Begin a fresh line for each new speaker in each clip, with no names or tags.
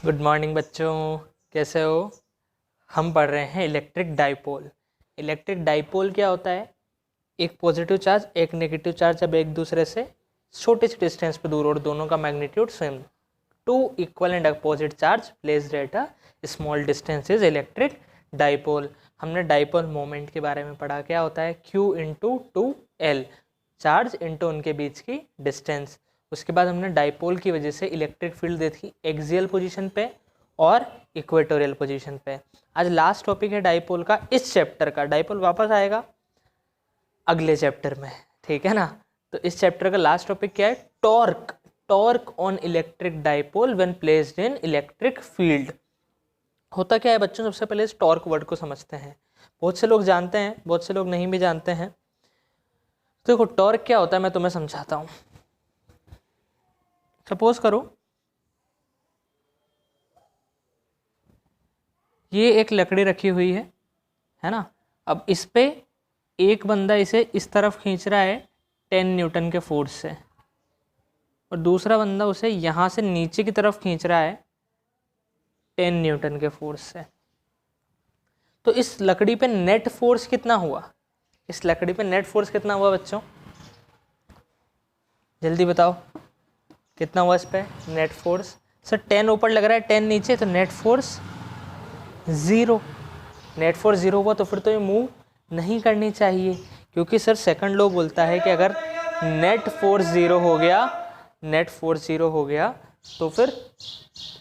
Good morning बच्चों, कैसे हो। हम पढ़ रहे हैं इलेक्ट्रिक डाइपोल। इलेक्ट्रिक डाइपोल क्या होता है? एक पॉजिटिव चार्ज एक नेगेटिव चार्ज जब एक दूसरे से छोटे से डिस्टेंस पे दूर और दोनों का magnitude same, two equal and opposite charge placed at a small distance is electric dipole. हमने डाइपोल मोमेंट के बारे में पढ़ा। क्या होता है? Q into 2L, charge into उनके बीच की डिस्टेंस। उसके बाद हमने डाइपोल की वजह से इलेक्ट्रिक फील्ड देखी एक्सियल पोजीशन पे और इक्वेटोरियल पोजीशन पे। आज लास्ट टॉपिक है डाइपोल का, इस चैप्टर का। डाइपोल वापस आएगा अगले चैप्टर में, ठीक है ना। तो इस चैप्टर का लास्ट टॉपिक क्या है? Torque. Torque on electric dipole when placed in electric field. होता क्या है बच्चों? सबसे पहले इस टॉर्क वर्ड को समझते हैं। बहुत से लोग जानते हैं, बहुत से लोग नहीं भी जानते हैं। तो देखो टॉर्क क्या होता है, मैं तुम्हें समझाता हूँ। सपोज करो ये एक लकड़ी रखी हुई है ना। अब इस पे एक बंदा इसे इस तरफ खींच रहा है 10 न्यूटन के फोर्स से, और दूसरा बंदा उसे यहाँ से नीचे की तरफ खींच रहा है 10 न्यूटन के फोर्स से। तो इस लकड़ी पे नेट फोर्स कितना हुआ? इस लकड़ी पे नेट फोर्स कितना हुआ बच्चों? जल्दी बताओ कितना हुआ इस पे नेट फोर्स? सर 10 ऊपर लग रहा है 10 नीचे, तो नेट फोर्स 0। नेट फोर्स 0 हुआ तो फिर तो ये मूव नहीं करनी चाहिए, क्योंकि सर सेकंड लॉ बोलता है कि अगर नेट फोर्स 0 हो गया, नेट फोर्स 0 हो गया तो फिर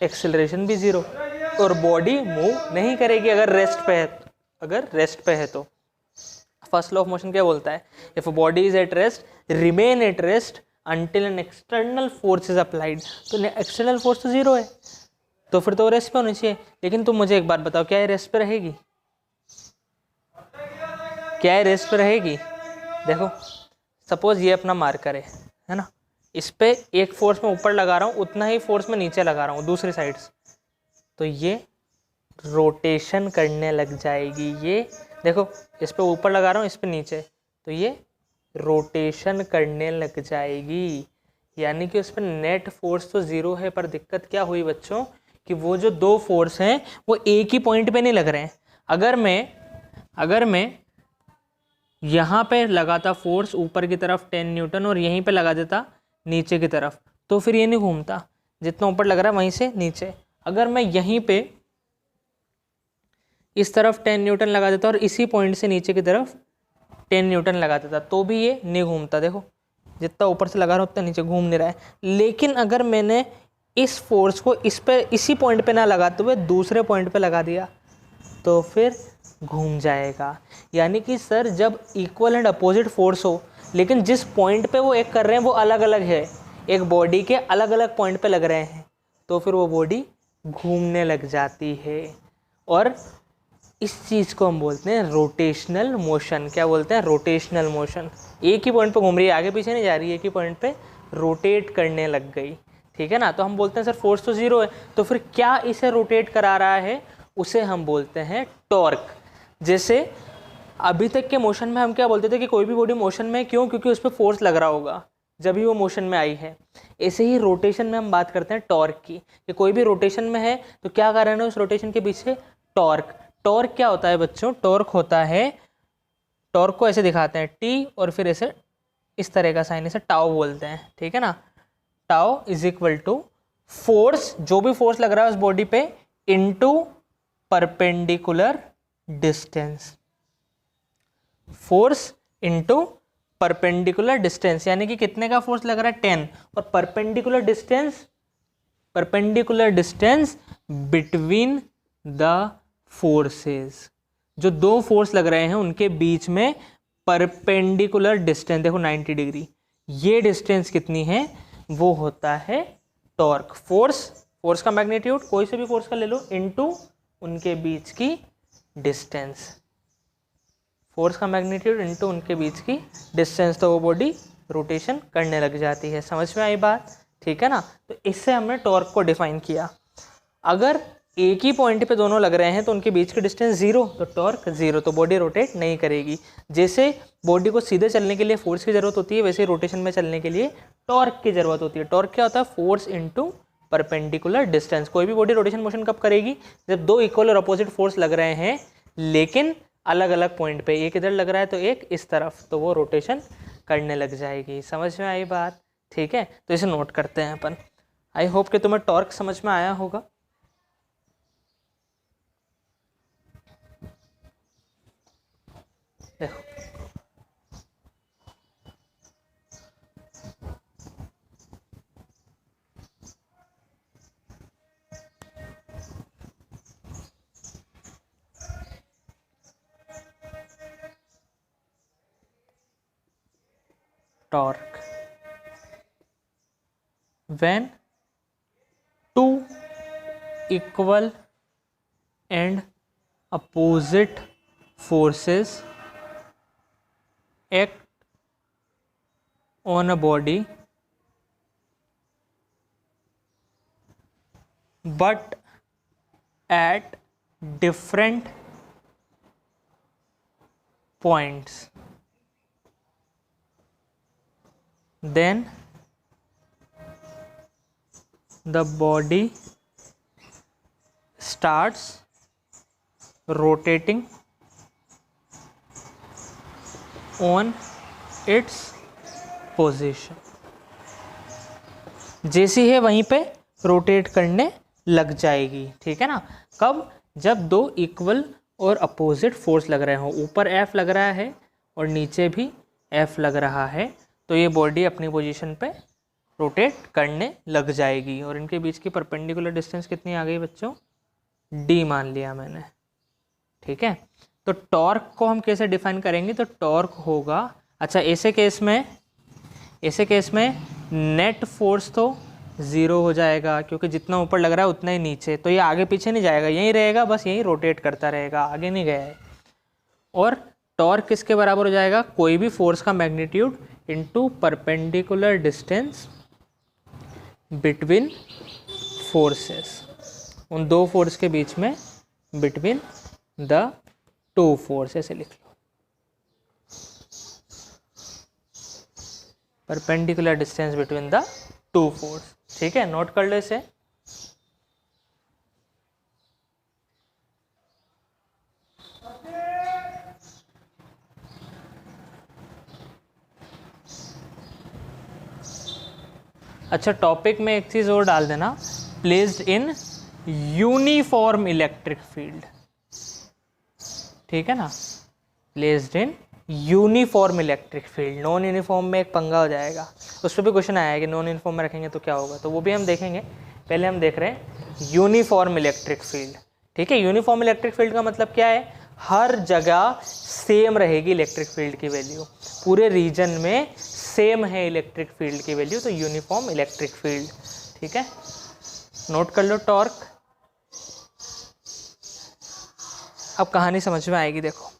एक्सेलरेशन भी 0 और बॉडी मूव नहीं करेगी अगर रेस्ट पे है। अगर रेस्ट पे है तो फर्स्ट लॉ ऑफ मोशन क्या बोलता है? If body is at rest remain at rest until an external force is applied। तो एक्सटर्नल फोर्स तो 0 है, तो फिर तो रेस्ट पे होनी चाहिए। लेकिन तुम मुझे एक बात बताओ, क्या ये रेस्ट पे रहेगी? क्या ये रेस्ट पे रहेगी? देखो सपोज ये अपना मार्कर है ना, इस पे एक फोर्स में ऊपर लगा रहा हूँ, उतना ही फोर्स में नीचे लगा रहा हूँ दूसरी साइड से, तो ये रोटेशन करने लग जाएगी। ये देखो इस पे ऊपर लगा रहा हूँ, इस पे नीचे, तो ये रोटेशन करने लग जाएगी। यानी कि उस पर नेट फोर्स तो 0 है, पर दिक्कत क्या हुई बच्चों कि वो जो दो फोर्स हैं वो एक ही पॉइंट पे नहीं लग रहे हैं। अगर मैं यहाँ पे लगाता फोर्स ऊपर की तरफ 10 न्यूटन और यहीं पे लगा देता नीचे की तरफ, तो फिर ये नहीं घूमता, जितना ऊपर लग रहा है वहीं से नीचे। अगर मैं यहीं पे इस तरफ 10 न्यूटन लगा देता और इसी पॉइंट से नीचे की तरफ 10 न्यूटन लगा देता, तो भी ये नहीं घूमता। देखो जितना ऊपर से लगा रहा हूँ उतना नीचे घूम नहीं रहा है। लेकिन अगर मैंने इस फोर्स को इस पे इसी पॉइंट पे ना लगाते हुए दूसरे पॉइंट पे लगा दिया तो फिर घूम जाएगा। यानी कि सर जब इक्वल एंड अपोजिट फोर्स हो, लेकिन जिस पॉइंट पे वो एक कर रहे हैं वो अलग अलग है, एक बॉडी के अलग अलग पॉइंट पे लग रहे हैं, तो फिर वो बॉडी घूमने लग जाती है। और इस चीज़ को हम बोलते हैं रोटेशनल मोशन। क्या बोलते हैं? Rotational motion. एक ही पॉइंट पे घूम रही है, आगे पीछे नहीं जा रही है, एक ही पॉइंट पे रोटेट करने लग गई, ठीक है ना। तो हम बोलते हैं सर फोर्स तो 0 है, तो फिर क्या इसे रोटेट करा रहा है? उसे हम बोलते हैं टॉर्क। जैसे अभी तक के मोशन में हम क्या बोलते थे कि कोई भी बॉडी मोशन में, क्यों? क्योंकि उस पर फोर्स लग रहा होगा जब ही वो मोशन में आई है। ऐसे ही रोटेशन में हम बात करते हैं टॉर्क की, कि कोई भी रोटेशन में है तो क्या कारण है उस रोटेशन के पीछे? टॉर्क। टॉर्क क्या होता है बच्चों? टॉर्क होता है, टॉर्क को ऐसे दिखाते हैं टी और फिर ऐसे इस तरह का साइन, इसे टाउ बोलते हैं, ठीक है ना। Tau is equal to force, जो भी फोर्स लग रहा है उस बॉडी पे, into perpendicular distance. Force into perpendicular distance, यानी कि कितने का फोर्स लग रहा है? 10, और perpendicular distance between the forces. जो दो फोर्स लग रहे हैं उनके बीच में परपेंडिकुलर डिस्टेंस, देखो 90 डिग्री, ये डिस्टेंस कितनी है? वो होता है टॉर्क। फोर्स का मैग्नीट्यूड कोई से भी फोर्स का ले लो, इनटू उनके बीच की डिस्टेंस। फोर्स का मैग्नीट्यूड इनटू उनके बीच की डिस्टेंस, तो वो बॉडी रोटेशन करने लग जाती है। समझ में आई बात? ठीक है ना। तो इससे हमने टॉर्क को डिफाइन किया। अगर एक ही पॉइंट पे दोनों लग रहे हैं तो उनके बीच की डिस्टेंस 0, तो टॉर्क 0, तो बॉडी रोटेट नहीं करेगी। जैसे बॉडी को सीधे चलने के लिए फोर्स की ज़रूरत होती है, वैसे रोटेशन में चलने के लिए टॉर्क की ज़रूरत होती है। टॉर्क क्या होता है? Force into perpendicular distance. कोई भी बॉडी रोटेशन मोशन कब करेगी, जब दो इक्वल और अपोजिट फोर्स लग रहे हैं लेकिन अलग अलग पॉइंट पे, एक इधर लग रहा है तो एक इस तरफ, तो वो रोटेशन करने लग जाएगी। समझ में आई बात? ठीक है, तो इसे नोट करते हैं अपन। आई होप कि तुम्हें टॉर्क समझ में आया होगा। देखो torque, when two equal and opposite forces act on a body but at different points, then the body starts rotating on its position। जैसी है वहीं पे रोटेट करने लग जाएगी। ठीक है ना? कब? जब दो इक्वल और अपोजिट फोर्स लग रहे हो, ऊपर F लग रहा है और नीचे भी F लग रहा है, तो ये बॉडी अपनी पोजीशन पे रोटेट करने लग जाएगी। और इनके बीच की परपेंडिकुलर डिस्टेंस कितनी आ गई बच्चों? D मान लिया मैंने। ठीक है, तो टॉर्क को हम कैसे डिफाइन करेंगे? तो टॉर्क होगा, अच्छा ऐसे केस में नेट फोर्स तो ज़ीरो हो जाएगा क्योंकि जितना ऊपर लग रहा है उतना ही नीचे, तो ये आगे पीछे नहीं जाएगा, यहीं रहेगा, बस यहीं रोटेट करता रहेगा, आगे नहीं गया है। और टॉर्क किसके बराबर हो जाएगा? कोई भी फोर्स का magnitude into perpendicular distance between forces, उन दो फोर्स के बीच में, बिटवीन द टू फोर्स, ऐसे लिख लो, perpendicular distance between the two force. ठीक है, नोट कर लो इसे। अच्छा, टॉपिक में एक चीज और डाल देना, placed in uniform electric field. ठीक है ना? Placed in uniform electric field. Non uniform में एक पंगा हो जाएगा, उस पर भी क्वेश्चन आया है कि नॉन यूनिफॉर्म में रखेंगे तो क्या होगा, तो वो भी हम देखेंगे। पहले हम देख रहे हैं यूनिफॉर्म इलेक्ट्रिक फील्ड। ठीक है, यूनिफॉर्म इलेक्ट्रिक फील्ड का मतलब क्या है? हर जगह सेम रहेगी इलेक्ट्रिक फील्ड की वैल्यू, पूरे रीजन में सेम है इलेक्ट्रिक फील्ड की वैल्यू, तो यूनिफॉर्म इलेक्ट्रिक फील्ड। ठीक है, नोट कर लो टॉर्क। अब कहानी समझ में आएगी, देखो।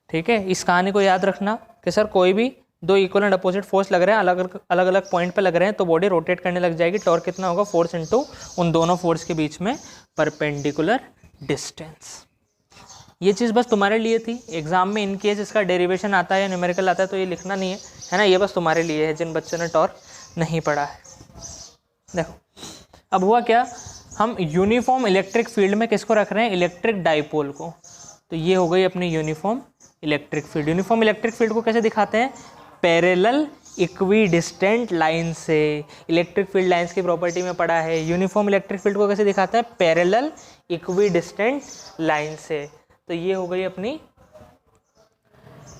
ठीक है, इस कहानी को याद रखना कि सर कोई भी दो इक्वल एंड अपोजिट फोर्स लग रहे हैं, अलग अलग पॉइंट पे लग रहे हैं, तो बॉडी रोटेट करने लग जाएगी। टॉर्क कितना होगा? फोर्स इनटू उन दोनों फोर्स के बीच में परपेंडिकुलर डिस्टेंस। ये चीज़ बस तुम्हारे लिए थी, एग्जाम में इन केस इसका डेरिवेशन आता है या न्यूमेरिकल आता है तो ये लिखना नहीं है ना, ये बस तुम्हारे लिए है जिन बच्चों ने टॉर्क नहीं पढ़ा है। देखो अब हुआ क्या, हम यूनिफॉर्म इलेक्ट्रिक फील्ड में किसको रख रहे हैं? इलेक्ट्रिक डाइपोल को। तो ये हो गई अपनी uniform electric field. Uniform electric field को कैसे दिखाते हैं? पैरेलल इक्विडिस्टेंट लाइन से। इलेक्ट्रिक फील्ड लाइंस की प्रॉपर्टी में पढ़ा है। यूनिफॉर्म इलेक्ट्रिक फील्ड को कैसे दिखाते हैं? पैरेलल इक्विडिस्टेंट लाइन से। तो ये हो गई अपनी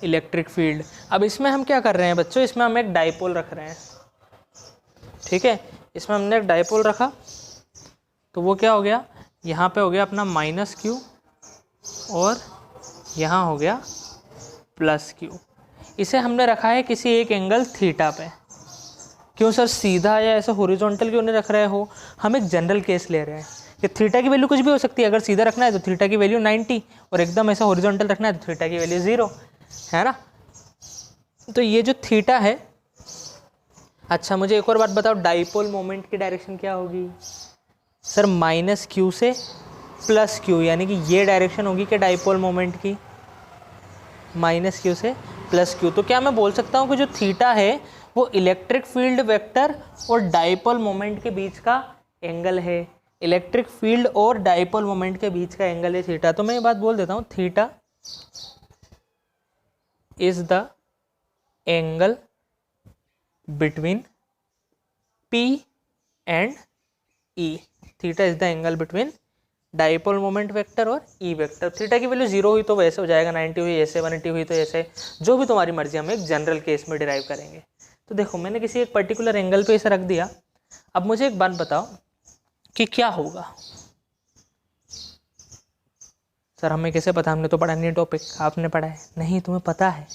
इलेक्ट्रिक फील्ड। अब इसमें हम क्या कर रहे हैं बच्चों? इसमें हम एक डाइपोल रख रहे हैं। ठीक है, इसमें हमने एक डाइपोल रखा, तो वो क्या हो गया? यहाँ पे हो गया अपना माइनस क्यू और यहाँ हो गया प्लस क्यू। इसे हमने रखा है किसी एक एंगल थीटा पे। क्यों सर, सीधा या ऐसा हॉरिजॉन्टल क्यों नहीं रख रहे हो? हम एक जनरल केस ले रहे हैं कि थीटा की वैल्यू कुछ भी हो सकती है। अगर सीधा रखना है तो थीटा की वैल्यू 90 और एकदम ऐसा हॉरिजॉन्टल रखना है तो थीटा की वैल्यू 0 है ना। तो ये जो थीटा है, अच्छा मुझे एक और बात बताओ, डाइपोल मोमेंट की डायरेक्शन क्या होगी? सर माइनस क्यू से प्लस क्यू, यानी कि ये डायरेक्शन होगी कि डाइपोल मोमेंट की माइनस क्यू से प्लस क्यू। तो क्या मैं बोल सकता हूँ कि जो थीटा है वो इलेक्ट्रिक फील्ड वेक्टर और डाइपोल मोमेंट के बीच का एंगल है। इलेक्ट्रिक फील्ड और डाइपोल मोमेंट के बीच का एंगल है थीटा। तो मैं ये बात बोल देता हूँ, theta is the angle between P and E। Theta is the angle between dipole moment vector और E वेक्टर। थीटा की वैल्यू 0 हुई तो वैसे हो जाएगा, 90 हुई ऐसे, 180 हुई तो ऐसे, जो भी तुम्हारी मर्जी, हम एक जनरल केस में डिराइव करेंगे। तो देखो मैंने किसी एक पर्टिकुलर एंगल पे इसे रख दिया। अब मुझे एक बात बताओ कि क्या होगा। सर हमें कैसे पता, हमने तो पढ़ा नहीं टॉपिक। आपने पढ़ा है? नहीं, तुम्हें पता है।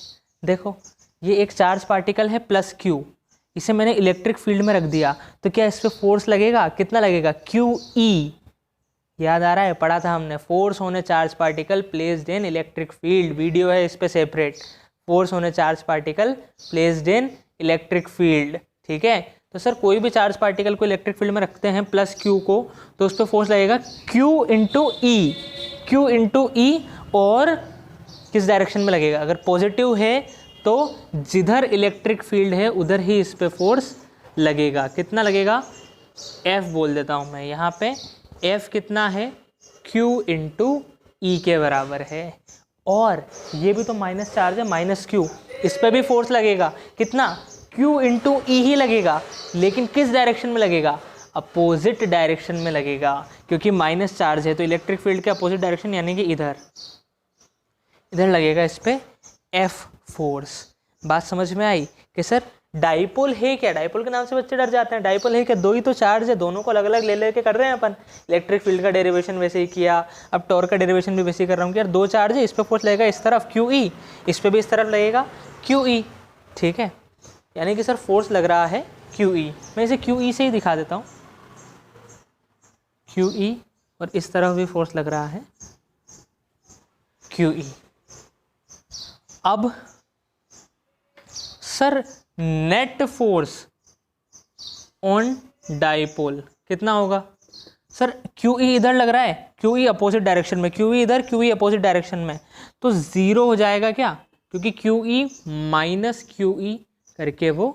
देखो ये एक चार्ज पार्टिकल है प्लस क्यू, इसे मैंने इलेक्ट्रिक फील्ड में रख दिया, तो क्या इस पर फोर्स लगेगा? कितना लगेगा? QE। याद आ रहा है, पढ़ा था हमने, force on A charge particle placed in electric field. Video है इस पे separate, force on A charge particle placed in electric field. ठीक है, तो सर कोई भी चार्ज पार्टिकल को इलेक्ट्रिक फील्ड में रखते हैं प्लस क्यू को, तो उस पर फोर्स लगेगा Q इंटू ई। Q इंटू ई, और किस डायरेक्शन में लगेगा? अगर पॉजिटिव है तो जिधर इलेक्ट्रिक फील्ड है उधर ही इस पे फोर्स लगेगा। कितना लगेगा? F बोल देता हूँ मैं यहाँ पे। F कितना है? Q इंटू ई के बराबर है। और ये भी तो माइनस चार्ज है, माइनस Q, इस पर भी फोर्स लगेगा। कितना? Q इंटू ई ही लगेगा, लेकिन किस डायरेक्शन में लगेगा? अपोजिट डायरेक्शन में लगेगा, क्योंकि माइनस चार्ज है तो इलेक्ट्रिक फील्ड के अपोजिट डायरेक्शन यानी कि इधर लगेगा इस पे F फोर्स। बात समझ में आई कि सर डाइपोल है क्या? डाइपोल के नाम से बच्चे डर जाते हैं। डाइपोल है क्या? दो ही तो चार्ज है, दोनों को अलग अलग ले लेके कर रहे हैं अपन। इलेक्ट्रिक फील्ड का डेरिवेशन वैसे ही किया, अब टॉर्क का डेरिवेशन भी वैसे ही कर रहा हूँ कि यार दो चार्ज है, इस पर फोर्स लगेगा इस तरफ QE, इस पर भी इस तरफ लगेगा QE। ठीक है, यानी कि सर फोर्स लग रहा है QE। मैं इसे QE से ही दिखा देता हूँ, QE, और इस तरफ भी फोर्स लग रहा है QE। अब sir net force on dipole कितना होगा? सर QE इधर लग रहा है, QE अपोजिट डायरेक्शन में, QE इधर, QE अपोजिट डायरेक्शन में, तो 0 हो जाएगा क्या? क्योंकि QE माइनस QE करके वो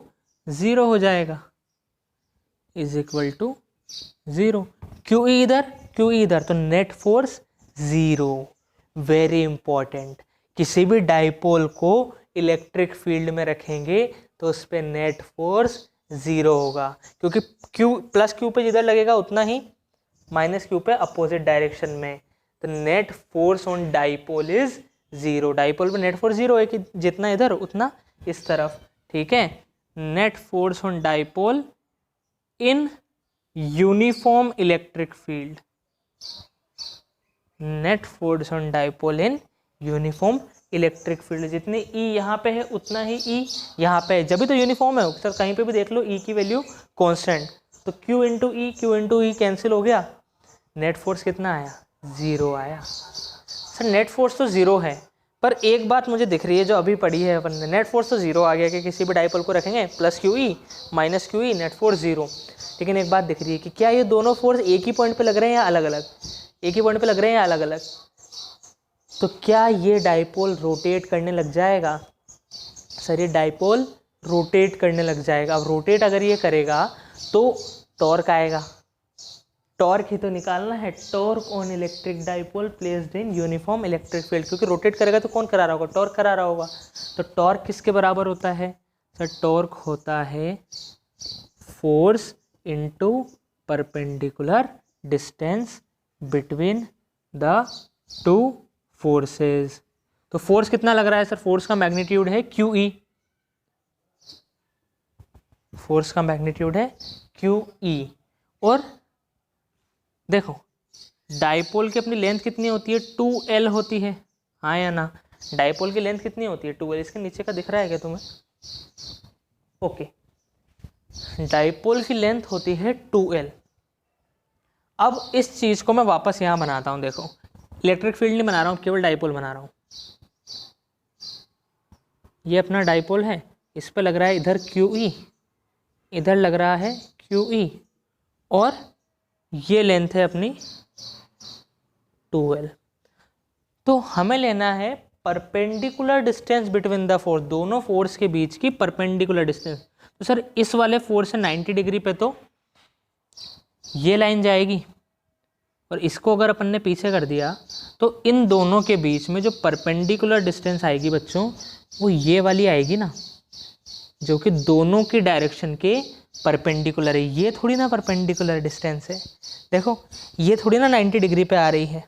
0 हो जाएगा, इज इक्वल टू 0। QE इधर, QE इधर, तो नेट फोर्स 0। वेरी इंपॉर्टेंट, किसी भी डाइपोल को इलेक्ट्रिक फील्ड में रखेंगे तो उस पर नेट फोर्स 0 होगा, क्योंकि प्लस क्यू पे जिधर लगेगा उतना ही माइनस क्यू पे अपोजिट डायरेक्शन में। तो net force on dipole is 0। Dipole पे नेट फोर्स 0 है कि जितना इधर उतना इस तरफ। ठीक है, net force on dipole in uniform electric field, net force on dipole in uniform electric field. जितने E यहाँ पे है उतना ही E यहाँ पे है, जब भी तो यूनिफॉर्म है। सर कहीं पे भी देख लो E की वैल्यू कांस्टेंट, तो Q इंटू ई कैंसिल हो गया, नेट फोर्स कितना आया? 0 आया। सर नेट फोर्स तो 0 है, पर एक बात मुझे दिख रही है जो अभी पढ़ी है अपन ने, नेट फोर्स तो 0 आ गया कि किसी भी डाइपोल को रखेंगे plus QE minus QE, net force 0। लेकिन एक बात दिख रही है कि क्या ये दोनों फोर्स एक ही पॉइंट पे लग रहे हैं या अलग अलग? एक ही पॉइंट पे लग रहे हैं या अलग अलग? तो क्या ये डाइपोल रोटेट करने लग जाएगा? सर ये डाइपोल रोटेट करने लग जाएगा। अब रोटेट अगर ये करेगा तो टॉर्क आएगा, टॉर्क ही तो निकालना है। Torque on electric dipole placed in uniform electric field, क्योंकि रोटेट करेगा तो कौन करा रहा होगा? टॉर्क करा रहा होगा। तो टॉर्क किसके बराबर होता है? सर टॉर्क होता है force into perpendicular distance between the two forces. तो फोर्स कितना लग रहा है? सर फोर्स का मैग्नीट्यूड है QE, फोर्स का मैग्नीट्यूड है QE। और देखो डाइपोल की अपनी लेंथ कितनी होती है? 2L होती है, हाँ या ना? डाइपोल की लेंथ कितनी होती है? 2L। इसके नीचे का दिख रहा है क्या तुम्हें? ओके, डाइपोल की लेंथ होती है 2L। अब इस चीज़ को मैं वापस यहाँ बनाता हूँ। देखो इलेक्ट्रिक फील्ड नहीं बना रहा हूँ, केवल डाइपोल बना रहा हूँ। ये अपना डाइपोल है, इस पर लग रहा है इधर QE, इधर लग रहा है QE, और ये लेंथ है अपनी 2L। तो हमें लेना है perpendicular distance between the force, दोनों फोर्स के बीच की परपेंडिकुलर डिस्टेंस। तो सर इस वाले फोर्स से 90 डिग्री पे तो ये लाइन जाएगी, और इसको अगर अपन ने पीछे कर दिया तो इन दोनों के बीच में जो परपेंडिकुलर डिस्टेंस आएगी बच्चों, वो ये वाली आएगी ना, जो कि दोनों की डायरेक्शन के परपेंडिकुलर है। ये थोड़ी ना परपेंडिकुलर डिस्टेंस है, देखो ये थोड़ी ना 90 डिग्री पे आ रही है,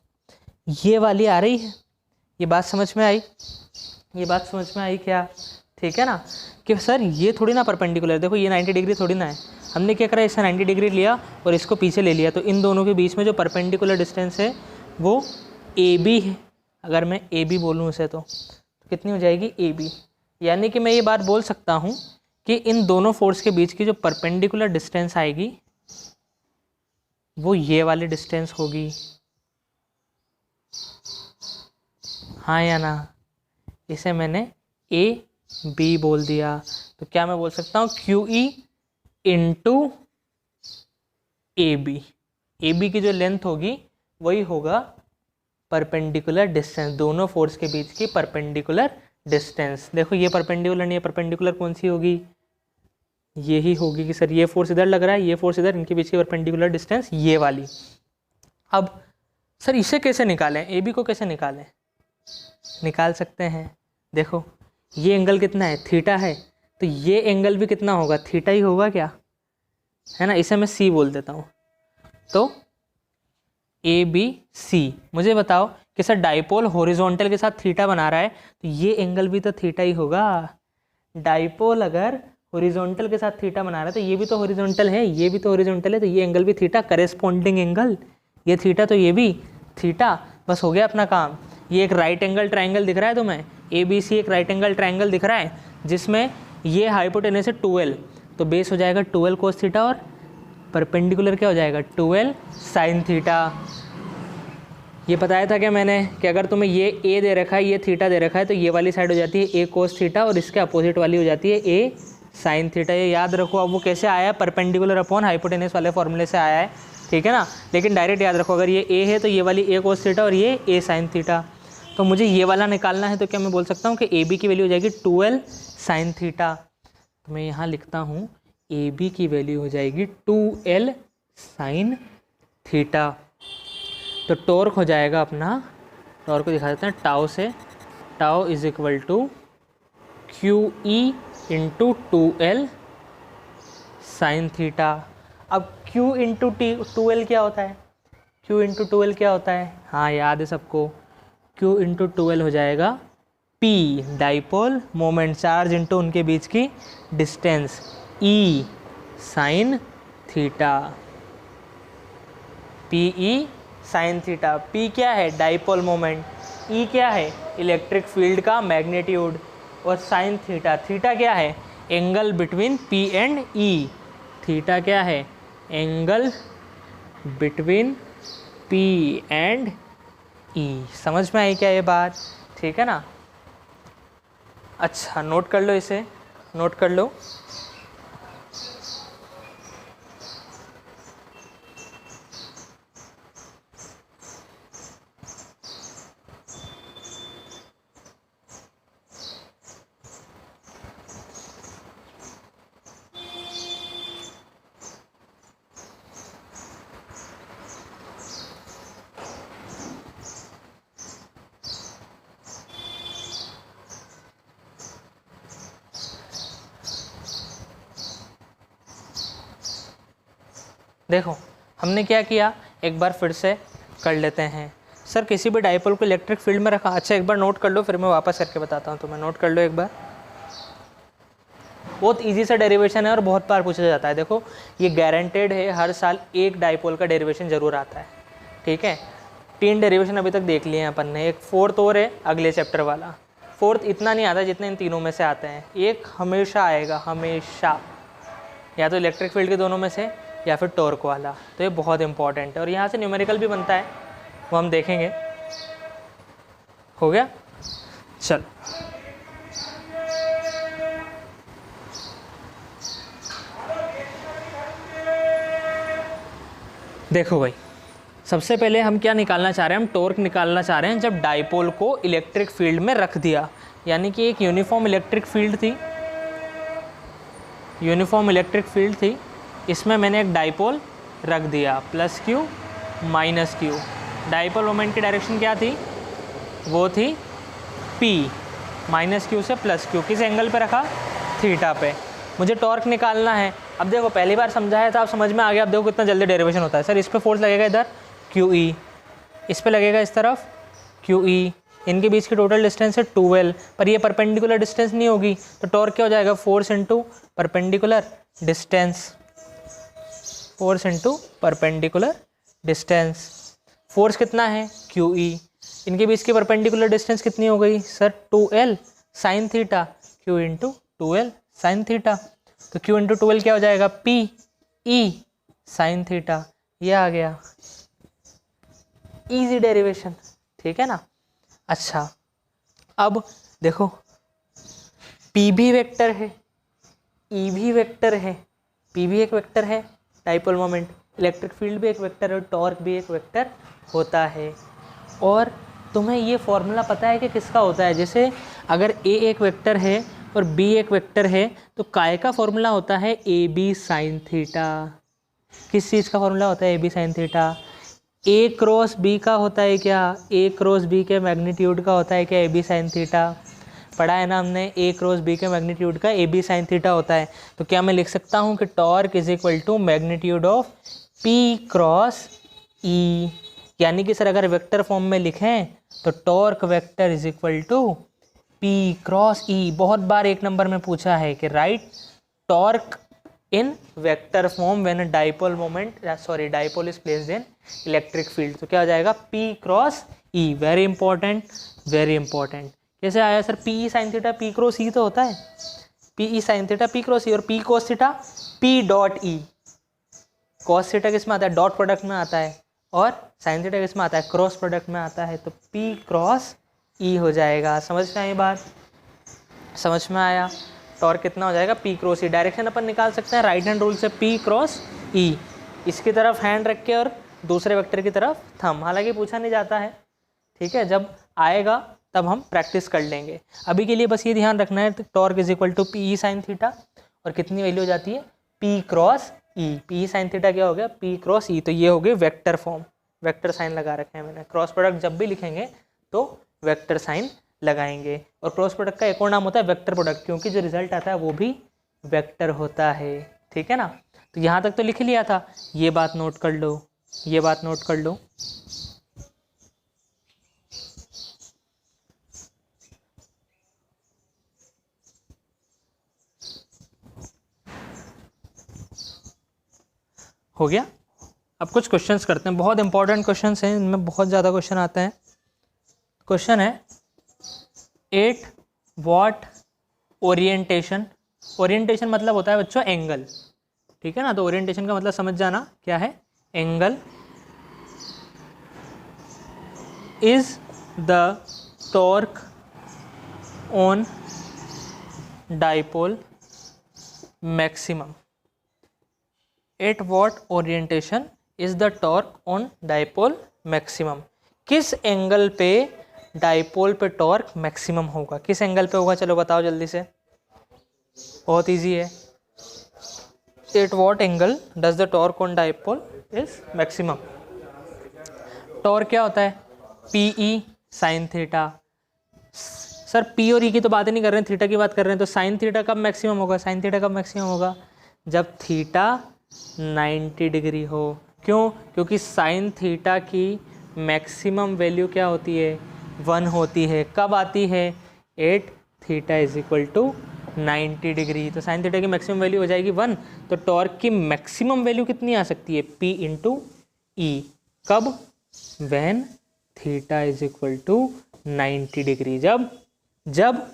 ये वाली आ रही है। ये बात समझ में आई? ये बात समझ में आई क्या? ठीक है ना, कि सर ये थोड़ी ना परपेंडिकुलर, देखो ये 90 डिग्री थोड़ी ना है। हमने क्या करा, इससे 90 डिग्री लिया और इसको पीछे ले लिया, तो इन दोनों के बीच में जो परपेंडिकुलर डिस्टेंस है वो AB है। अगर मैं AB बोलूँ उसे तो कितनी हो जाएगी, AB। यानी कि मैं ये बात बोल सकता हूँ कि इन दोनों फोर्स के बीच की जो परपेंडिकुलर डिस्टेंस आएगी वो ये वाली डिस्टेंस होगी। हाँ या ना? इसे मैंने AB बोल दिया, तो क्या मैं बोल सकता हूँ QE इंटू AB। AB की जो लेंथ होगी वही होगा परपेंडिकुलर डिस्टेंस, दोनों फोर्स के बीच की परपेंडिकुलर डिस्टेंस। देखो ये परपेंडिकुलर नहीं है, परपेंडिकुलर कौन सी होगी, ये ही होगी कि सर ये फोर्स इधर लग रहा है, ये फोर्स इधर, इनके बीच की परपेंडिकुलर डिस्टेंस ये वाली। अब सर इसे कैसे निकालें, AB को कैसे निकालें? निकाल सकते हैं। देखो ये एंगल कितना है, थीटा है, तो ये एंगल भी कितना होगा, थीटा ही होगा क्या, है ना। इसे मैं C बोल देता हूँ। तो ABC। मुझे बताओ कि सर डाइपोल हॉरिजॉन्टल के साथ थीटा बना रहा है, तो ये एंगल भी तो थीटा ही होगा। डाइपोल अगर हॉरिजॉन्टल के साथ थीटा बना रहा है तो ये भी तो हॉरिजॉन्टल है, ये भी तो हॉरिजॉन्टल है, तो ये एंगल भी थीटा, करेस्पॉन्डिंग एंगल, ये थीटा तो ये भी थीटा। बस हो गया अपना काम। ये एक राइट एंगल ट्राइंगल दिख रहा है तुम्हें, ABC एक राइट एंगल ट्राइंगल दिख रहा है जिसमें ये हाइपोटेनस है 12, तो बेस हो जाएगा 12 कोस थीटा और परपेंडिकुलर क्या हो जाएगा 12 साइन थीटा। ये बताया था क्या मैंने कि अगर तुम्हें ये A दे रखा है, ये थीटा दे रखा है, तो ये वाली साइड हो जाती है A कोस थीटा और इसके अपोजिट वाली हो जाती है A साइन थीटा। ये याद रखो। अब वो कैसे आया है, परपेंडिकुलर अपॉन हाइपोटेनस वाले फॉर्मूले से आया है, ठीक है ना। लेकिन डायरेक्ट याद रखो, अगर ये A है तो ये वाली A कोस थीटा और ये A साइन थीटा। तो मुझे ये वाला निकालना है, तो क्या मैं बोल सकता हूँ कि AB की वैल्यू हो जाएगी 12 साइन थीटा। तो मैं यहाँ लिखता हूँ AB की वैल्यू हो जाएगी 2L साइन थीटा। तो टॉर्क हो जाएगा अपना, टॉर्क को दिखा देते हैं टाउ से, tau is equal to QE into 2L sine theta. अब Q इंटू 2L क्या होता है, Q इंटू 2L क्या होता है, हाँ याद है सबको, Q इंटू 2L हो जाएगा P dipole moment charge into उनके बीच की distance E sine theta. PE sine theta. P क्या है, डाइपोल मोमेंट, E क्या है, इलेक्ट्रिक फील्ड का मैग्नीट्यूड, और साइन थीटा, थीटा क्या है, angle between P and E। Theta क्या है, angle between P and E। समझ में आई क्या ये बात, ठीक है ना। अच्छा नोट कर लो, इसे नोट कर लो। देखो हमने क्या किया, एक बार फिर से कर लेते हैं। सर किसी भी डाइपोल को इलेक्ट्रिक फील्ड में रखा, अच्छा एक बार नोट कर लो, फिर मैं वापस करके बताता हूँ, तो मैं नोट कर लो एक बार। बहुत इजी सा डेरिवेशन है और बहुत बार पूछा जाता है। देखो ये गारंटेड है, हर साल एक डाइपोल का डेरिवेशन जरूर आता है, ठीक है। 3 डेरिवेशन अभी तक देख लिए हैं अपन ने, एक 4th और है अगले चैप्टर वाला। 4th इतना नहीं आता जितने इन तीनों में से आते हैं, एक हमेशा आएगा, हमेशा, या तो इलेक्ट्रिक फील्ड के दोनों में से या फिर टॉर्क वाला। तो ये बहुत इंपॉर्टेंट है और यहाँ से न्यूमेरिकल भी बनता है, वो हम देखेंगे। हो गया, चल देखो भाई, सबसे पहले हम क्या निकालना चाह रहे हैं, हम टॉर्क निकालना चाह रहे हैं जब डाइपोल को इलेक्ट्रिक फील्ड में रख दिया, यानी कि एक यूनिफॉर्म इलेक्ट्रिक फील्ड थी, यूनिफॉर्म इलेक्ट्रिक फील्ड थी, इसमें मैंने एक डाइपोल रख दिया, plus Q minus Q. Dipole moment की डायरेक्शन क्या थी, वो थी पी, माइनस क्यू से प्लस क्यू। किस एंगल पे रखा, थीटा पे। मुझे टॉर्क निकालना है। अब देखो पहली बार समझाया था, आप समझ में आ गया। अब देखो कितना जल्दी डेरिवेशन होता है। सर इस पर फोर्स लगेगा इधर क्यू ई, इस पे लगेगा इस तरफ क्यू ई, इनके बीच की टोटल डिस्टेंस है 12, पर ये परपेंडिकुलर डिस्टेंस नहीं होगी, तो टॉर्क क्या हो जाएगा, force into perpendicular distance, force into perpendicular distance. Force कितना है, क्यू ई, इनके बीच की परपेंडिकुलर डिस्टेंस कितनी हो गई sir, 2l sine theta, Q into 2l sine theta. तो क्यू इंटू 2l क्या हो जाएगा, पी ई साइन थीटा। ये आ गया, इजी डेरिवेशन, ठीक है ना। अच्छा अब देखो पी भी वेक्टर है, ई भी वेक्टर है, पी भी एक वेक्टर है, डाइपोल मोमेंट, इलेक्ट्रिक फील्ड भी एक वेक्टर है, टॉर्क भी एक वेक्टर होता है। और तुम्हें ये फॉर्मूला पता है कि किसका होता है, जैसे अगर ए एक वेक्टर है और बी एक वेक्टर है तो काय का फॉर्मूला होता है ए बी साइन थीटा। किस चीज़ का फॉर्मूला होता है, A B sine theta. A cross B का होता है क्या, ए क्रॉस बी के मैग्नीट्यूड का होता है क्या, ए बी साइन थीटा। पढ़ा है ना हमने, ए क्रॉस बी के मैग्नीट्यूड का ए बी साइन थीटा होता है। तो क्या मैं लिख सकता हूँ कि torque is equal to magnitude of P cross E, यानी कि सर अगर वेक्टर फॉर्म में लिखें तो torque vector is equal to P cross E. बहुत बार एक नंबर में पूछा है कि right torque in vector form when dipole moment, sorry dipole is placed in electric field. तो क्या हो जाएगा, P cross E. Very important, very important. कैसे आया sir, P E sine theta P cross E तो होता है, P E sine theta P cross E, और P cos theta P dot E. Cos theta किस में आता है, डॉट प्रोडक्ट में आता है, और साइन थीटा किस में आता है, क्रॉस प्रोडक्ट में आता है। तो पी क्रॉस ई हो जाएगा। समझ में आई बात, समझ में आया। टॉर्क कितना हो जाएगा, पी क्रॉस ई। डायरेक्शन अपन निकाल सकते हैं राइट हैंड रूल से, पी क्रॉस ई। इसकी तरफ हैंड रख के और दूसरे वेक्टर की तरफ थंब। हालांकि पूछा नहीं जाता है, ठीक है, जब आएगा तब हम प्रैक्टिस कर लेंगे। अभी के लिए बस ये ध्यान रखना है, torque is equal to P E sine theta, और कितनी वैल्यू हो जाती है, P cross E. P E sine theta क्या हो गया, पी क्रॉस ई। तो ये हो गए वेक्टर फॉर्म, वेक्टर साइन लगा रखे हैं मैंने। क्रॉस प्रोडक्ट जब भी लिखेंगे तो वेक्टर साइन लगाएंगे। और क्रॉस प्रोडक्ट का एक और नाम होता है वेक्टर प्रोडक्ट, क्योंकि जो रिजल्ट आता है वो भी वेक्टर होता है, ठीक है ना। तो यहाँ तक तो लिख लिया था, ये बात नोट कर लो, ये बात नोट कर लो। हो गया। अब कुछ क्वेश्चंस करते हैं, बहुत इंपॉर्टेंट क्वेश्चंस हैं, इनमें बहुत ज़्यादा क्वेश्चन आते हैं। क्वेश्चन है 8 वॉट ओरिएंटेशन। ओरिएंटेशन मतलब होता है बच्चों एंगल, ठीक है ना। तो ओरिएंटेशन का मतलब समझ जाना क्या है, angle is the torque on dipole maximum. 8 what orientation is the torque on dipole maximum. किस एंगल पे डाइपोल पे टॉर्क मैक्सिमम होगा, किस एंगल पे होगा, चलो बताओ जल्दी से। बहुत इजी है। 8 what angle does the torque on dipole is maximum. Torque क्या होता है, P E sine theta. Sir P और ई की तो बात ही नहीं कर रहे हैं, थीटा की बात कर रहे हैं। तो साइन थीटा कब मैक्सिमम होगा, साइन थीटा कब मैक्सिमम होगा, जब थीटा 90 डिग्री हो। क्यों, क्योंकि साइन थीटा की मैक्सिमम वैल्यू क्या होती है, 1 होती है। कब आती है, 8 theta is equal to 90 degree. तो साइन थीटा की मैक्सिमम वैल्यू हो जाएगी 1। तो टॉर्क की मैक्सिमम वैल्यू कितनी आ सकती है, P इंटू ई। कब, when theta is equal to 90 degree. जब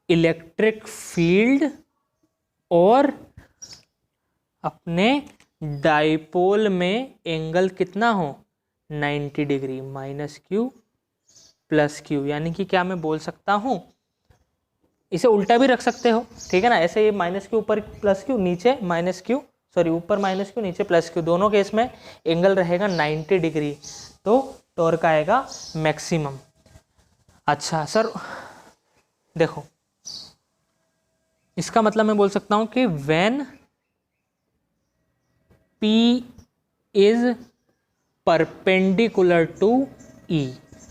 इलेक्ट्रिक फील्ड और अपने डाइपोल में एंगल कितना हो, 90 degree, minus Q plus Q. यानी कि क्या मैं बोल सकता हूँ, इसे उल्टा भी रख सकते हो, ठीक है ना। ऐसे ये माइनस क्यू ऊपर प्लस क्यू, नीचे माइनस क्यू सॉरी ऊपर माइनस क्यू नीचे प्लस क्यू, दोनों केस में एंगल रहेगा 90 डिग्री, तो टॉर्क आएगा मैक्सिमम। अच्छा सर देखो, इसका मतलब मैं बोल सकता हूं कि when P is perpendicular to E,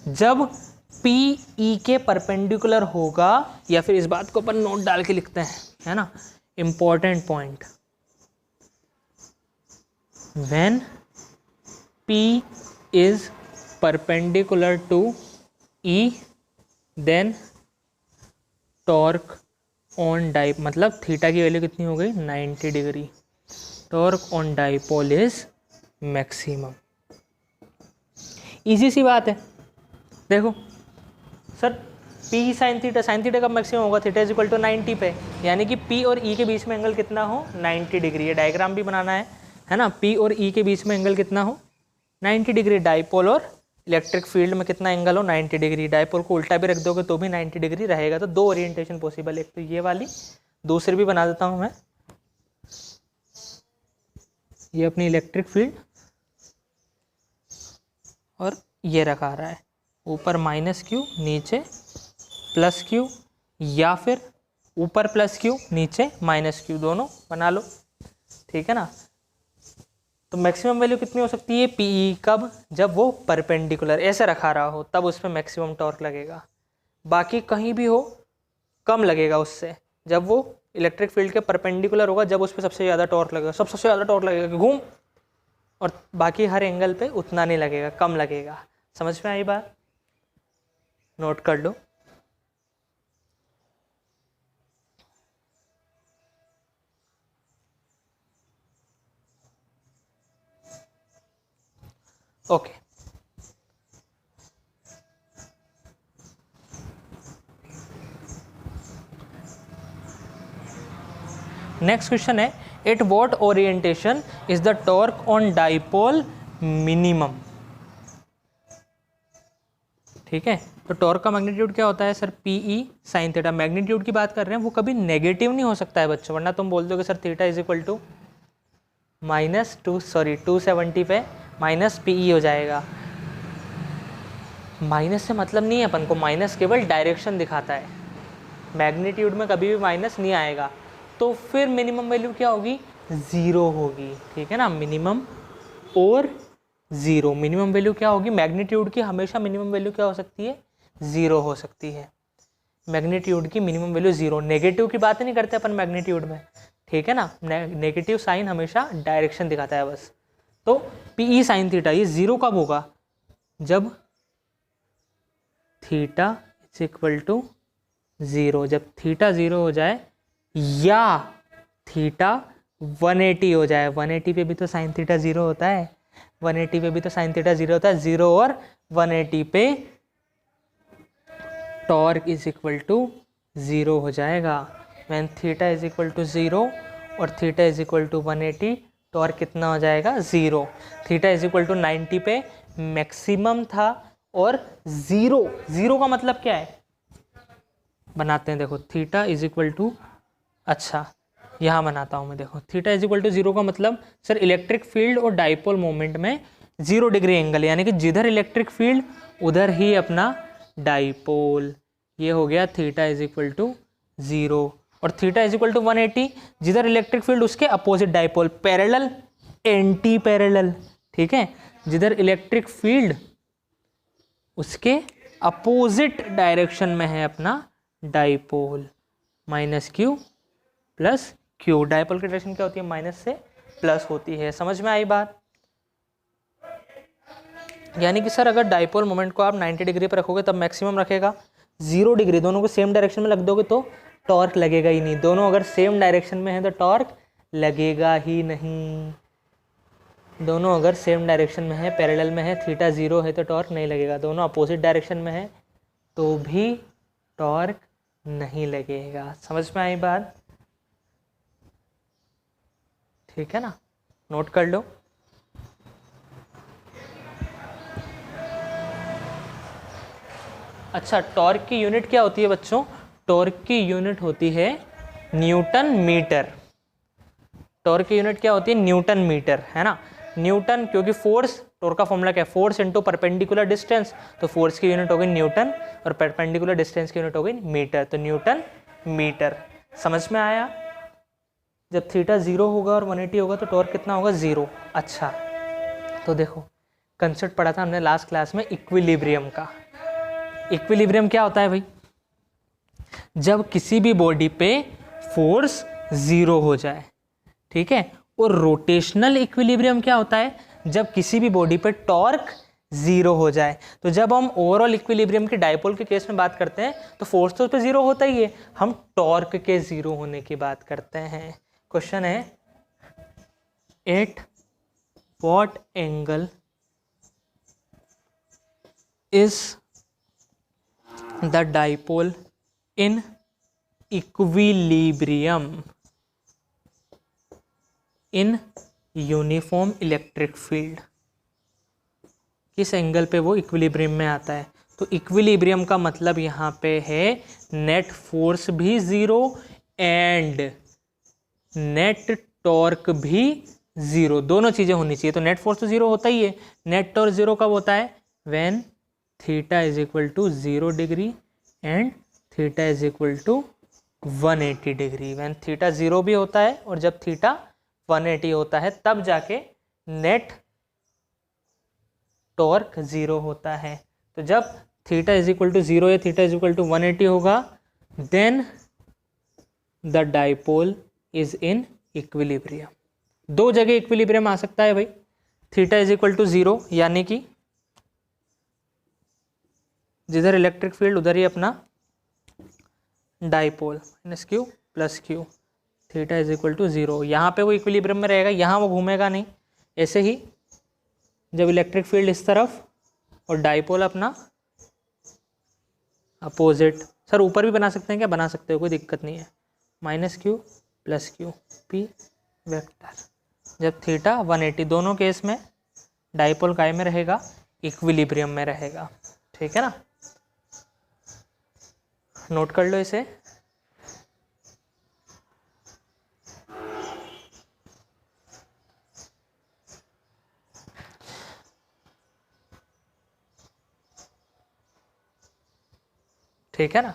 जब P E के परपेंडिकुलर होगा, या फिर इस बात को अपन नोट डाल के लिखते हैं, है ना, important point, when P is perpendicular to E then torque on dipole, मतलब थीटा की वैल्यू कितनी हो गई 90 degree, torque on dipole is maximum. Easy सी बात है। देखो सर P साइन थीटा कब मैक्सिमम होगा, थीटा इज इक्वल टू 90 पे, यानी कि P और E के बीच में एंगल कितना हो 90 डिग्री, ये डायग्राम भी बनाना है ना, P और E के बीच में एंगल कितना हो 90 डिग्री, डाइपोल और इलेक्ट्रिक फील्ड में कितना एंगल हो 90 डिग्री, डाइपोल को उल्टा भी रख दोगे तो भी 90 डिग्री रहेगा। तो दो ओरिएंटेशन पॉसिबल, एक तो ये वाली, दूसरी भी बना देता हूँ मैं, ये अपनी इलेक्ट्रिक फील्ड और ये रखा रहा है ऊपर माइनस क्यू नीचे प्लस क्यू, या फिर ऊपर प्लस क्यू नीचे माइनस क्यू, दोनों बना लो, ठीक है ना। तो मैक्सिमम वैल्यू कितनी हो सकती है PE, कब, जब वो परपेंडिकुलर ऐसे रखा रहा हो तब उस पर मैक्सिमम टॉर्क लगेगा, बाकी कहीं भी हो कम लगेगा उससे, जब वो इलेक्ट्रिक फील्ड के परपेंडिकुलर होगा जब उस पर सबसे ज़्यादा टॉर्क लगेगा, सबसे ज़्यादा टॉर्क लगेगा घूम, और बाकी हर एंगल पे उतना नहीं लगेगा, कम लगेगा। समझ में आई बात, नोट कर लो। ओके नेक्स्ट क्वेश्चन है, at what orientation is the torque on dipole minimum. ठीक है, तो टॉर्क का मैग्नीट्यूड क्या होता है sir, PE sine theta, magnitude की बात कर रहे हैं, वो कभी नेगेटिव नहीं हो सकता है बच्चों, वरना तुम बोल दोगे sir theta is equal to -270 पे माइनस PE हो जाएगा। माइनस से मतलब नहीं है अपन को, माइनस केवल डायरेक्शन दिखाता है, मैग्नीट्यूड में कभी भी माइनस नहीं आएगा। तो फिर मिनिमम वैल्यू क्या होगी, 0 होगी, ठीक है ना, मिनिमम और 0, मिनिमम वैल्यू क्या होगी मैग्नीट्यूड की, हमेशा मिनिमम वैल्यू क्या हो सकती है 0 हो सकती है, मैग्नीट्यूड की मिनिमम वैल्यू 0, नेगेटिव की बात नहीं करते अपन मैग्नीट्यूड में, ठीक है ना, नेगेटिव साइन हमेशा डायरेक्शन दिखाता है बस। तो PE साइन थीटा ये 0 कब होगा, जब थीटा इज इक्वल टू 0, जब थीटा 0 हो जाए या थीटा 180 हो जाए, 180 पे भी तो साइन थीटा 0 होता है, 180 पे भी तो साइन थीटा 0 होता है, 0 और 180 पे टॉर्क इज इक्वल टू 0 हो जाएगा। When theta is equal to 0 और theta is equal to 180, torque कितना हो जाएगा 0। थीटा इज इक्वल टू 90 पे मैक्सिमम था, और 0 का मतलब क्या है बनाते हैं, देखो थीटा इज इक्वल टू, अच्छा यहाँ बनाता हूँ मैं, देखो थीटा इज इक्वल टू 0 का मतलब सर इलेक्ट्रिक फील्ड और डाइपोल मोमेंट में 0 डिग्री एंगल, यानी कि जिधर इलेक्ट्रिक फील्ड उधर ही अपना डाइपोल, ये हो गया थीटा इज इक्वल टू 0, और थीटा इज इक्वल टू 180, जिधर इलेक्ट्रिक फील्ड उसके opposite dipole, parallel anti parallel, ठीक है, जिधर इलेक्ट्रिक फील्ड उसके अपोजिट डायरेक्शन में है अपना dipole, minus Q plus Q, dipole की डायरेक्शन क्या होती है माइनस से प्लस होती है। समझ में आई बात, यानी कि सर अगर डाइपोल मोमेंट को आप 90 डिग्री पर रखोगे तब मैक्सिमम रखेगा, 0 डिग्री दोनों को सेम डायरेक्शन में रख दोगे तो टॉर्क लगेगा ही नहीं, दोनों अगर सेम डायरेक्शन में है तो टॉर्क लगेगा ही नहीं, दोनों अगर सेम डायरेक्शन में है, पैरेलल में है, थीटा 0 है तो टॉर्क नहीं लगेगा, दोनों अपोजिट डायरेक्शन में है तो भी टॉर्क नहीं लगेगा। समझ में आई बात, ठीक है ना, नोट कर लो। अच्छा, टॉर्क की यूनिट क्या होती है बच्चों, टॉर्क की यूनिट होती है न्यूटन मीटर, टॉर्क की यूनिट क्या होती है, न्यूटन मीटर, है ना, न्यूटन, क्योंकि फोर्स, टॉर्क का फॉर्मूला क्या है, फोर्स इंटू परपेंडिकुलर डिस्टेंस, तो फोर्स की यूनिट हो गई न्यूटन और परपेंडिकुलर डिस्टेंस की यूनिट हो गई मीटर, तो न्यूटन मीटर। समझ में आया? जब थीटा 0 होगा और 180 होगा तो टॉर्क कितना होगा, 0। अच्छा, तो देखो कंसेप्ट पढ़ा था हमने लास्ट क्लास में इक्विलिब्रियम का। इक्विलिब्रियम क्या होता है भाई, जब किसी भी बॉडी पे फोर्स 0 हो जाए, ठीक है। और रोटेशनल इक्विलिब्रियम क्या होता है, जब किसी भी बॉडी पे टॉर्क 0 हो जाए। तो जब हम ओवरऑल इक्विलिब्रियम के डायपोल के केस में बात करते हैं तो फोर्स तो उस पर 0 होता ही है, हम टॉर्क के 0 होने की बात करते हैं। क्वेश्चन है, at what angle is the dipole in equilibrium in uniform electric field, किस एंगल पे वो इक्विलिब्रियम में आता है। तो इक्विलिब्रियम का मतलब यहाँ पे है नेट फोर्स भी 0 एंड नेट टॉर्क भी 0, दोनों चीज़ें होनी चाहिए। तो नेट फोर्स तो 0 होता ही है, नेट टॉर्क 0 कब होता है, when theta is equal to 0 degree and theta is equal to 180 degree. When theta 0 भी होता है और जब थीटा 180 होता है तब जाके नेट टॉर्क 0 होता है। तो जब थीटा इज इक्वल टू 0 या थीटा इज इक्वल टू 180 होगा, then the dipole is in equilibrium. दो जगह इक्विलिब्रियम आ सकता है भाई, थीटा इज इक्वल टू 0 यानी कि जिधर इलेक्ट्रिक फील्ड उधर ही अपना dipole, minus Q plus Q, theta is equal to 0, यहाँ पे वो इक्विलिब्रियम में रहेगा, यहाँ वो घूमेगा नहीं। ऐसे ही जब इलेक्ट्रिक फील्ड इस तरफ और डायपोल अपना अपोजिट, सर ऊपर भी बना सकते हैं क्या, बना सकते हो, कोई दिक्कत नहीं है, minus Q plus Q P vector. जब थीटा 180, दोनों केस में डायपोल काय में रहेगा, इक्विलिब्रियम में रहेगा, ठीक है ना। नोट कर लो इसे। ठीक है ना,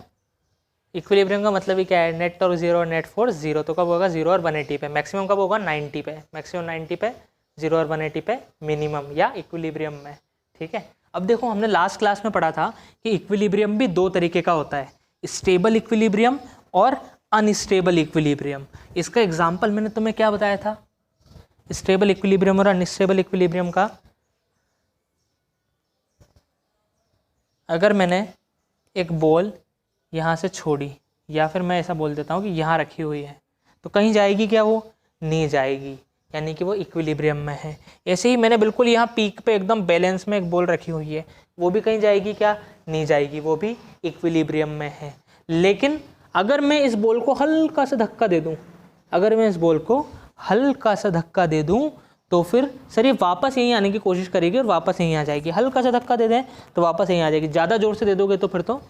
इक्विलिब्रियम का मतलब ही क्या है, नेट टॉर्क 0 और नेट फोर्स 0, तो कब होगा 0 और 180 पे, मैक्सिमम कब होगा 90 पे, मैक्सिमम 90 पे, 0 और 180 पे मिनिमम या इक्विलिब्रियम में, ठीक है। अब देखो हमने लास्ट क्लास में पढ़ा था कि इक्विलिब्रियम भी दो तरीके का होता है, स्टेबल इक्विलिब्रियम और अनस्टेबल इक्विलिब्रियम। इसका एग्जाम्पल मैंने तुम्हें क्या बताया था, स्टेबल इक्विलिब्रियम और अनस्टेबल इक्विलिब्रियम का। अगर मैंने एक बॉल यहाँ से छोड़ी, या फिर मैं ऐसा बोल देता हूँ कि यहाँ रखी हुई है, तो कहीं जाएगी क्या, वो नहीं जाएगी, यानी कि वो इक्विलिब्रियम में है। ऐसे ही मैंने बिल्कुल यहाँ पीक पे एकदम बैलेंस में एक बॉल रखी हुई है, वो भी कहीं जाएगी क्या, नहीं जाएगी, वो भी इक्विलिब्रियम में है। लेकिन अगर मैं इस बॉल को हल्का सा धक्का दे दूँ, अगर मैं इस बॉल को हल्का सा धक्का दे दूँ तो फिर सर ये वापस यहीं आने की कोशिश करेगी और वापस यहीं आ जाएगी। हल्का सा धक्का दे दें तो वापस यहीं आ जाएगी, ज़्यादा जोर से दे दोगे तो फिर तो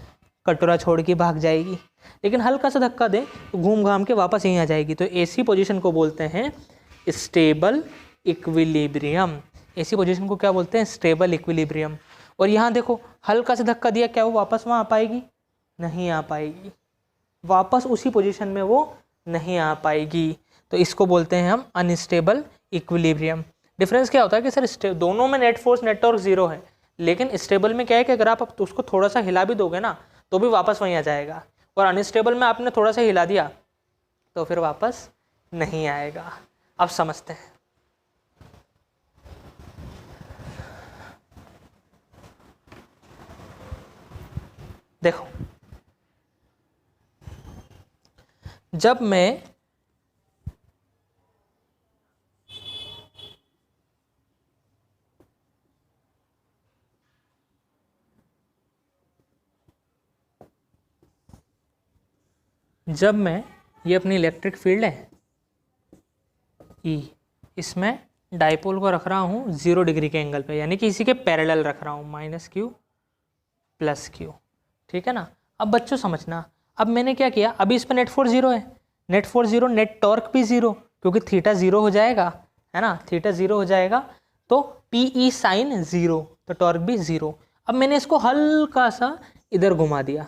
कटोरा छोड़ के भाग जाएगी, लेकिन हल्का सा धक्का दें तो घूम घाम के वापस यहीं आ जाएगी। तो ऐसी पोजीशन को बोलते हैं स्टेबल इक्विलिब्रियम। ऐसी पोजीशन को क्या बोलते हैं, स्टेबल इक्विलिब्रियम। और यहाँ देखो हल्का सा धक्का दिया, क्या वो वापस वहाँ आ पाएगी, नहीं आ पाएगी, वापस उसी पोजीशन में वो नहीं आ पाएगी। तो इसको बोलते हैं हम अनस्टेबल इक्विलिब्रियम। डिफरेंस क्या होता है कि सर दोनों में नेट फोर्स नेट टॉर्क 0 है, लेकिन स्टेबल में क्या है कि अगर आप उसको थोड़ा सा हिला भी दोगे ना तो भी वापस वहीं आ जाएगा, और अनस्टेबल में आपने थोड़ा सा हिला दिया तो फिर वापस नहीं आएगा। अब समझते हैं। देखो जब मैं ये अपनी इलेक्ट्रिक फील्ड है E, इसमें डायपोल को रख रहा हूँ 0 डिग्री के एंगल पे, यानी कि इसी के पैरेलल रख रहा हूँ, माइनस क्यू प्लस क्यू, ठीक है ना। अब बच्चों समझना, अब मैंने क्या किया, अभी इस पर नेट फोर्स 0 है, नेट फोर्स 0, नेट टॉर्क भी 0, क्योंकि थीटा 0 हो जाएगा, है ना, थीटा 0 हो जाएगा तो PE साइन 0, तो टॉर्क भी 0। अब मैंने इसको हल्का सा इधर घुमा दिया,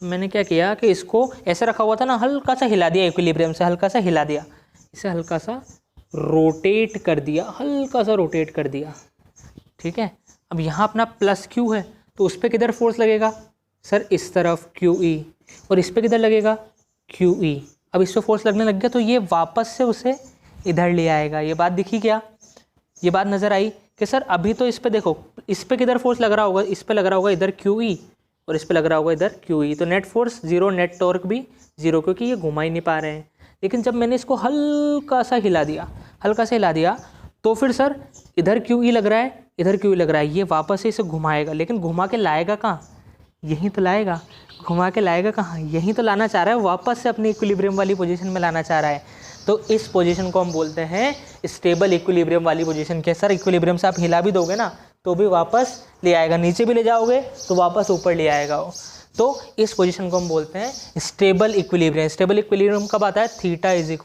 मैंने क्या किया कि इसको ऐसे रखा हुआ था ना, हल्का सा हिला दिया, इक्विलिब्रियम से हल्का सा हिला दिया, इसे हल्का सा रोटेट कर दिया, हल्का सा रोटेट कर दिया, ठीक है। अब यहाँ अपना प्लस क्यू है, तो उस पर किधर फोर्स लगेगा सर, इस तरफ QE, और इस पर किधर लगेगा QE। अब इस पर फोर्स लगने लग गया तो ये वापस से उसे इधर ले आएगा। ये बात दिखी क्या, ये बात नज़र आई कि सर अभी तो इस पर देखो, इस पर किधर फोर्स लग रहा होगा, इस पर लग रहा होगा इधर QE, और इस पे लग रहा होगा इधर QE, तो नेट फोर्स 0, नेट टॉर्क भी 0, क्योंकि ये घुमा ही नहीं पा रहे हैं। लेकिन जब मैंने इसको हल्का सा हिला दिया, हल्का सा हिला दिया, तो फिर सर इधर QE लग रहा है, इधर QE लग रहा है, ये वापस से इसे घुमाएगा, लेकिन घुमा के लाएगा कहाँ, यहीं तो लाएगा, घुमा के लाएगा कहाँ, यहीं तो लाना चाह रहा है, वापस से अपनी इक्विलिब्रियम वाली पोजीशन में लाना चाह रहा है। तो इस पोजीशन को हम बोलते हैं स्टेबल इक्विलिब्रियम वाली पोजीशन के। सर इक्विलिब्रियम से आप हिला भी दोगे ना तो भी वापस ले आएगा, नीचे भी ले जाओगे तो वापस ऊपर ले आएगा वो। तो इस पोजीशन को हम बोलते हैं स्टेबल इक्विलिब्रियम। स्टेबल इक्विलिब्रियम कब आता है, थीटा इज इक्वल